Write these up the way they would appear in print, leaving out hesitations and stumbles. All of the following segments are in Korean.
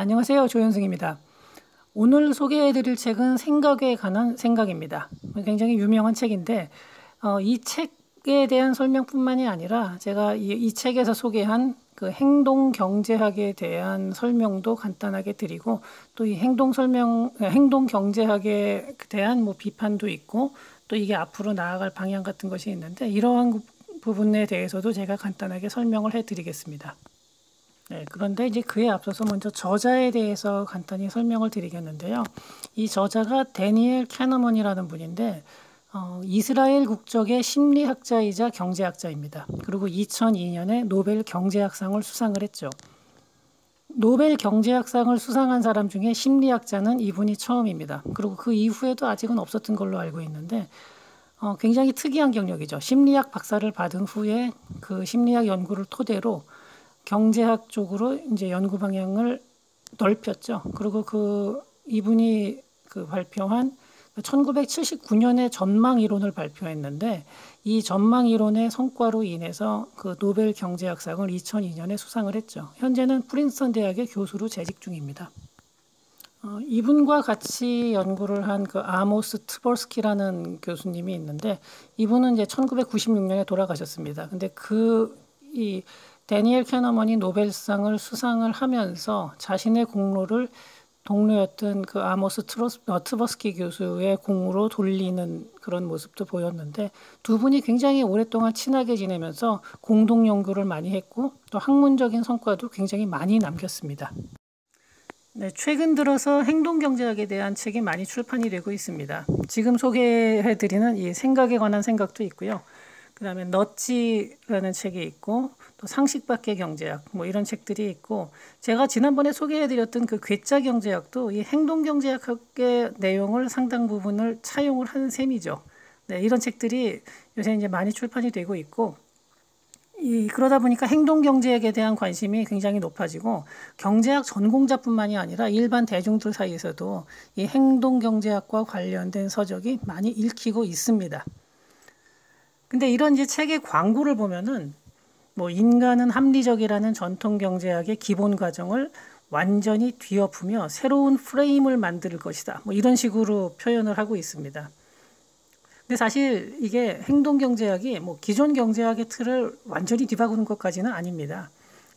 안녕하세요. 조현승입니다. 오늘 소개해드릴 책은 생각에 관한 생각입니다. 굉장히 유명한 책인데 이 책에 대한 설명뿐만이 아니라 제가 이 책에서 소개한 그 행동 경제학에 대한 설명도 간단하게 드리고 또 이 행동 경제학에 대한 비판도 있고 또 이게 앞으로 나아갈 방향 같은 것이 있는데 이러한 부분에 대해서도 제가 간단하게 설명을 해드리겠습니다. 네, 그런데 이제 그에 앞서서 먼저 저자에 대해서 간단히 설명을 드리겠는데요. 이 저자가 데니엘 캐너먼이라는 분인데 이스라엘 국적의 심리학자이자 경제학자입니다. 그리고 2002년에 노벨 경제학상을 수상을 했죠. 노벨 경제학상을 수상한 사람 중에 심리학자는 이분이 처음입니다. 그리고 그 이후에도 아직은 없었던 걸로 알고 있는데 굉장히 특이한 경력이죠. 심리학 박사를 받은 후에 그 심리학 연구를 토대로 경제학 쪽으로 이제 연구 방향을 넓혔죠. 그리고 이분이 발표한 1979년에 전망 이론을 발표했는데 이 전망 이론의 성과로 인해서 그 노벨 경제학상을 2002년에 수상을 했죠. 현재는 프린스턴 대학의 교수로 재직 중입니다. 이분과 같이 연구를 한 그 아모스 트버스키라는 교수님이 있는데 이분은 이제 1996년에 돌아가셨습니다. 근데 이 데니엘 캐너먼이 노벨상을 수상을 하면서 자신의 공로를 동료였던 그 아모스 트버스키 교수의 공으로 돌리는 그런 모습도 보였는데 두 분이 굉장히 오랫동안 친하게 지내면서 공동 연구를 많이 했고 또 학문적인 성과도 굉장히 많이 남겼습니다. 네, 최근 들어서 행동경제학에 대한 책이 많이 출판이 되고 있습니다. 지금 소개해드리는 이 생각에 관한 생각도 있고요. 그 다음에 넛지라는 책이 있고 또 상식 밖의 경제학 이런 책들이 있고 제가 지난번에 소개해드렸던 그 괴짜 경제학도 이 행동 경제학의 내용을 상당 부분을 차용을 한 셈이죠. 네, 이런 책들이 요새 이제 많이 출판이 되고 있고 그러다 보니까 행동 경제학에 대한 관심이 굉장히 높아지고 경제학 전공자뿐만이 아니라 일반 대중들 사이에서도 이 행동 경제학과 관련된 서적이 많이 읽히고 있습니다. 근데 이런 이제 책의 광고를 보면은 인간은 합리적이라는 전통 경제학의 기본 과정을 완전히 뒤엎으며 새로운 프레임을 만들 것이다. 이런 식으로 표현을 하고 있습니다. 근데 사실 이게 행동 경제학이 기존 경제학의 틀을 완전히 뒤바꾸는 것까지는 아닙니다.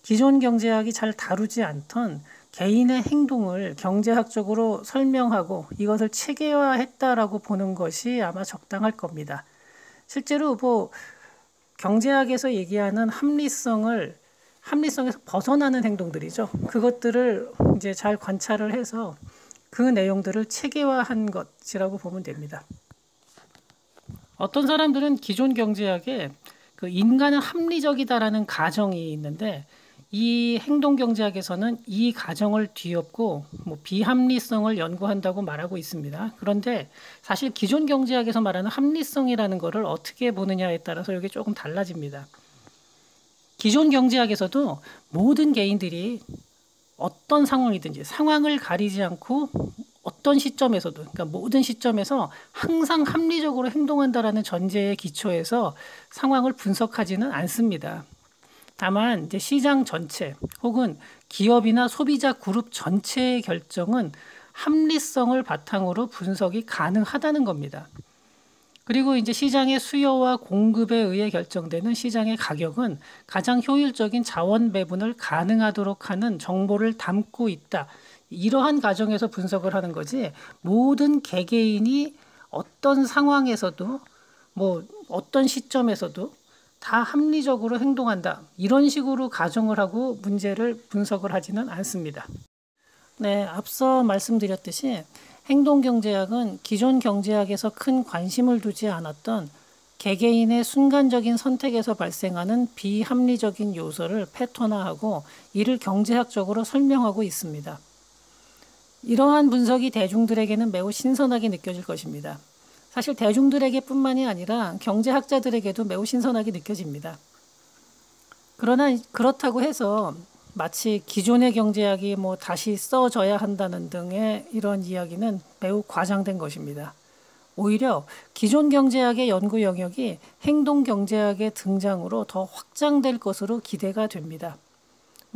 기존 경제학이 잘 다루지 않던 개인의 행동을 경제학적으로 설명하고 이것을 체계화했다라고 보는 것이 아마 적당할 겁니다. 실제로 경제학에서 얘기하는 합리성에서 벗어나는 행동들이죠. 그것들을 이제 잘 관찰을 해서 그 내용들을 체계화한 것이라고 보면 됩니다. 어떤 사람들은 기존 경제학에 그 인간은 합리적이다라는 가정이 있는데 이 행동 경제학에서는 이 가정을 뒤엎고 비합리성을 연구한다고 말하고 있습니다. 그런데 사실 기존 경제학에서 말하는 합리성이라는 것을 어떻게 보느냐에 따라서 이게 조금 달라집니다. 기존 경제학에서도 모든 개인들이 어떤 상황이든지 상황을 가리지 않고 어떤 시점에서도 그러니까 모든 시점에서 항상 합리적으로 행동한다라는 전제에 기초해서 상황을 분석하지는 않습니다. 다만 이제 시장 전체 혹은 기업이나 소비자 그룹 전체의 결정은 합리성을 바탕으로 분석이 가능하다는 겁니다. 그리고 이제 시장의 수요와 공급에 의해 결정되는 시장의 가격은 가장 효율적인 자원 배분을 가능하도록 하는 정보를 담고 있다. 이러한 과정에서 분석을 하는 거지 모든 개개인이 어떤 상황에서도 어떤 시점에서도 다 합리적으로 행동한다. 이런 식으로 가정을 하고 문제를 분석을 하지는 않습니다. 네, 앞서 말씀드렸듯이 행동경제학은 기존 경제학에서 큰 관심을 두지 않았던 개개인의 순간적인 선택에서 발생하는 비합리적인 요소를 패턴화하고 이를 경제학적으로 설명하고 있습니다. 이러한 분석이 대중들에게는 매우 신선하게 느껴질 것입니다. 사실 대중들에게 뿐만이 아니라 경제학자들에게도 매우 신선하게 느껴집니다. 그러나 그렇다고 해서 마치 기존의 경제학이 다시 써져야 한다는 등의 이런 이야기는 매우 과장된 것입니다. 오히려 기존 경제학의 연구 영역이 행동 경제학의 등장으로 더 확장될 것으로 기대가 됩니다.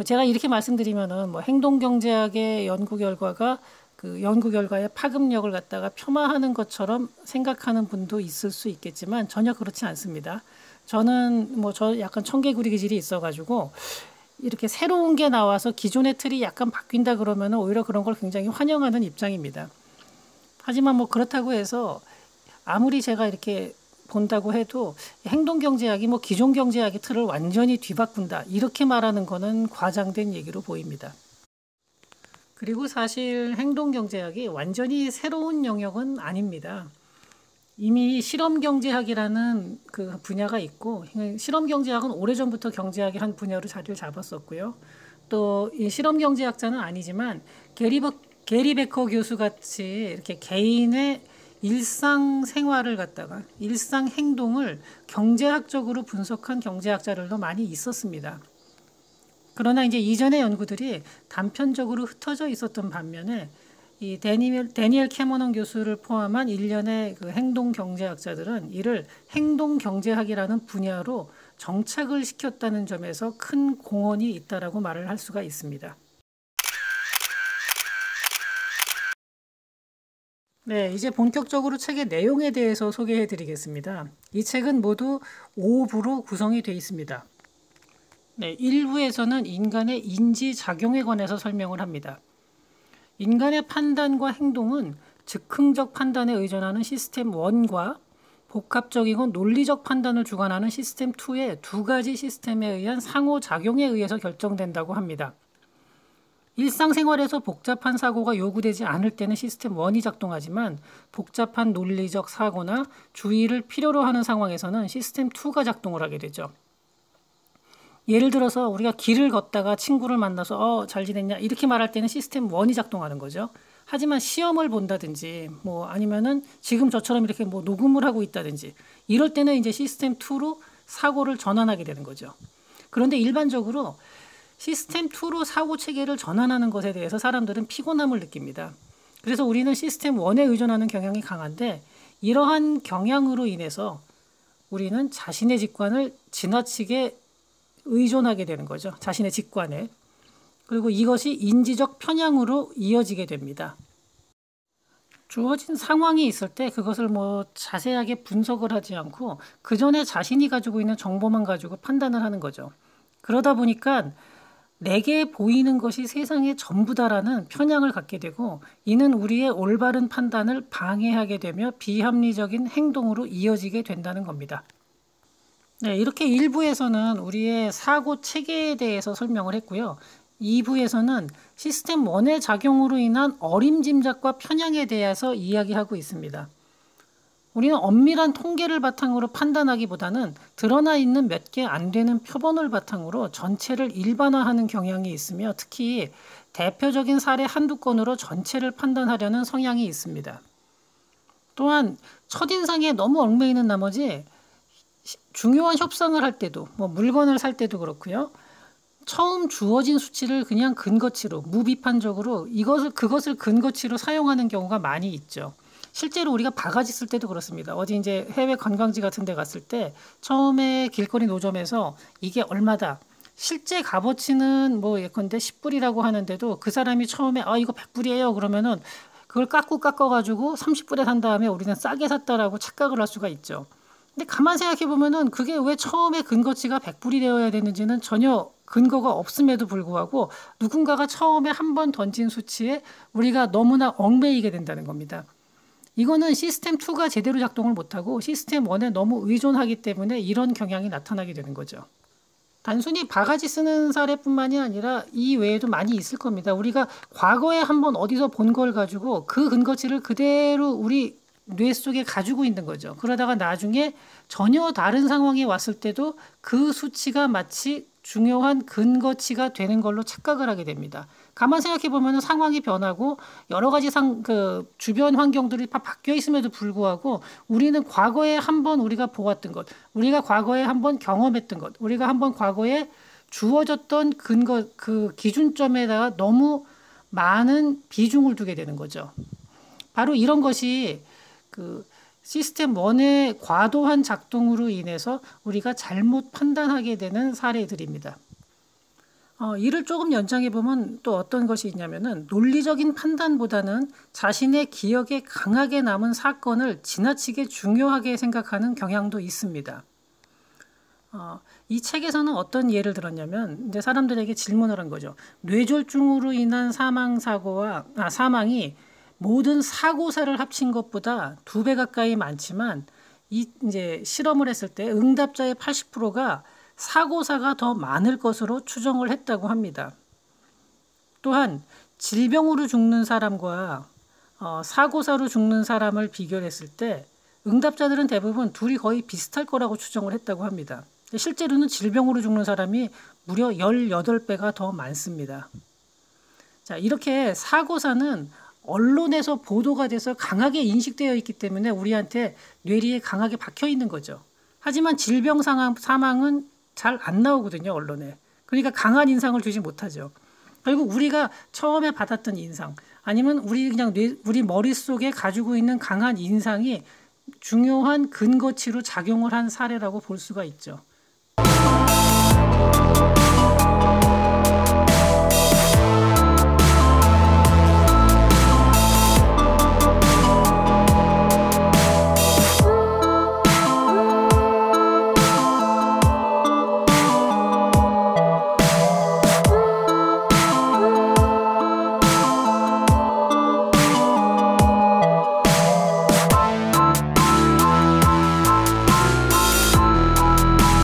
뭐 제가 이렇게 말씀드리면은 뭐 행동경제학의 연구 결과가 그 연구 결과의 파급력을 갖다가 폄하하는 것처럼 생각하는 분도 있을 수 있겠지만 전혀 그렇지 않습니다. 저는 뭐 저 약간 청개구리 기질이 있어가지고 이렇게 새로운 게 나와서 기존의 틀이 약간 바뀐다 그러면 오히려 그런 걸 굉장히 환영하는 입장입니다. 하지만 뭐 그렇다고 해서 아무리 제가 이렇게 본다고 해도 행동경제학이 뭐 기존 경제학의 틀을 완전히 뒤바꾼다 이렇게 말하는 거는 과장된 얘기로 보입니다. 그리고 사실 행동경제학이 완전히 새로운 영역은 아닙니다. 이미 실험경제학이라는 그 분야가 있고 실험경제학은 오래전부터 경제학의 한 분야로 자리를 잡았었고요. 또 이 실험경제학자는 아니지만 게리 베커 교수 같이 이렇게 개인의 일상생활을 갖다가 일상 행동을 경제학적으로 분석한 경제학자들도 많이 있었습니다. 그러나 이제 이전의 연구들이 단편적으로 흩어져 있었던 반면에 이 데니엘 캐머넌 교수를 포함한 일련의 그 행동 경제학자들은 이를 행동 경제학이라는 분야로 정착을 시켰다는 점에서 큰 공헌이 있다라고 말을 할 수가 있습니다. 네, 이제 본격적으로 책의 내용에 대해서 소개해 드리겠습니다. 이 책은 모두 5부로 구성이 되어 있습니다. 네, 1부에서는 인간의 인지작용에 관해서 설명을 합니다. 인간의 판단과 행동은 즉흥적 판단에 의존하는 시스템 1과 복합적이고 논리적 판단을 주관하는 시스템 2의 두 가지 시스템에 의한 상호작용에 의해서 결정된다고 합니다. 일상생활에서 복잡한 사고가 요구되지 않을 때는 시스템 1이 작동하지만 복잡한 논리적 사고나 주의를 필요로 하는 상황에서는 시스템 2가 작동을 하게 되죠. 예를 들어서 우리가 길을 걷다가 친구를 만나서 잘 지냈냐 이렇게 말할 때는 시스템 1이 작동하는 거죠. 하지만 시험을 본다든지 뭐 아니면은 지금 저처럼 이렇게 뭐 녹음을 하고 있다든지 이럴 때는 이제 시스템 2로 사고를 전환하게 되는 거죠. 그런데 일반적으로 시스템 2로 사고 체계를 전환하는 것에 대해서 사람들은 피곤함을 느낍니다. 그래서 우리는 시스템 1에 의존하는 경향이 강한데 이러한 경향으로 인해서 우리는 자신의 직관을 지나치게 의존하게 되는 거죠. 자신의 직관에. 그리고 이것이 인지적 편향으로 이어지게 됩니다. 주어진 상황이 있을 때 그것을 뭐 자세하게 분석을 하지 않고 그 전에 자신이 가지고 있는 정보만 가지고 판단을 하는 거죠. 그러다 보니까 내게 보이는 것이 세상의 전부다라는 편향을 갖게 되고 이는 우리의 올바른 판단을 방해하게 되며 비합리적인 행동으로 이어지게 된다는 겁니다. 네, 이렇게 1부에서는 우리의 사고 체계에 대해서 설명을 했고요. 2부에서는 시스템 1의 작용으로 인한 어림짐작과 편향에 대해서 이야기하고 있습니다. 우리는 엄밀한 통계를 바탕으로 판단하기보다는 드러나 있는 몇 개 안 되는 표본을 바탕으로 전체를 일반화하는 경향이 있으며 특히 대표적인 사례 한두 건으로 전체를 판단하려는 성향이 있습니다. 또한 첫인상에 너무 얽매이는 나머지 중요한 협상을 할 때도 뭐 물건을 살 때도 그렇고요. 처음 주어진 수치를 그냥 근거치로 무비판적으로 그것을 근거치로 사용하는 경우가 많이 있죠. 실제로 우리가 바가지 쓸 때도 그렇습니다. 어디 이제 해외 관광지 같은 데 갔을 때 처음에 길거리 노점에서 이게 얼마다. 실제 값어치는 뭐 예컨대 10불이라고 하는데도 그 사람이 처음에 이거 100불이에요 그러면은 그걸 깎아가지고 30불에 산 다음에 우리는 싸게 샀다라고 착각을 할 수가 있죠. 근데 가만 생각해 보면은 그게 왜 처음에 근거치가 100불이 되어야 되는지는 전혀 근거가 없음에도 불구하고 누군가가 처음에 한 번 던진 수치에 우리가 너무나 얽매이게 된다는 겁니다. 이거는 시스템 2가 제대로 작동을 못하고 시스템 1에 너무 의존하기 때문에 이런 경향이 나타나게 되는 거죠. 단순히 바가지 쓰는 사례뿐만이 아니라 이 외에도 많이 있을 겁니다. 우리가 과거에 한번 어디서 본 걸 가지고 그 근거치를 그대로 우리 뇌 속에 가지고 있는 거죠. 그러다가 나중에 전혀 다른 상황이 왔을 때도 그 수치가 마치 중요한 근거치가 되는 걸로 착각을 하게 됩니다. 가만 생각해 보면 상황이 변하고 여러 가지 주변 환경들이 다 바뀌어 있음에도 불구하고 우리는 과거에 한번 우리가 보았던 것, 우리가 과거에 한번 경험했던 것, 우리가 한번 과거에 주어졌던 그 기준점에다가 너무 많은 비중을 두게 되는 거죠. 바로 이런 것이 그 시스템 1의 과도한 작동으로 인해서 우리가 잘못 판단하게 되는 사례들입니다. 이를 조금 연장해 보면 또 어떤 것이 있냐면은 논리적인 판단보다는 자신의 기억에 강하게 남은 사건을 지나치게 중요하게 생각하는 경향도 있습니다. 이 책에서는 어떤 예를 들었냐면 이제 사람들에게 질문을 한 거죠. 뇌졸중으로 인한 사망이 모든 사고사를 합친 것보다 2배 가까이 많지만 이제 실험을 했을 때 응답자의 80%가 사고사가 더 많을 것으로 추정을 했다고 합니다. 또한 질병으로 죽는 사람과 사고사로 죽는 사람을 비교했을 때 응답자들은 대부분 둘이 거의 비슷할 거라고 추정을 했다고 합니다. 실제로는 질병으로 죽는 사람이 무려 18배가 더 많습니다. 자, 이렇게 사고사는 언론에서 보도가 돼서 강하게 인식되어 있기 때문에 우리한테 뇌리에 강하게 박혀 있는 거죠. 하지만 질병 사망은 잘 안 나오거든요, 언론에. 그러니까 강한 인상을 주지 못하죠. 결국 우리가 처음에 받았던 인상, 아니면 우리 머릿속에 가지고 있는 강한 인상이 중요한 근거치로 작용을 한 사례라고 볼 수가 있죠.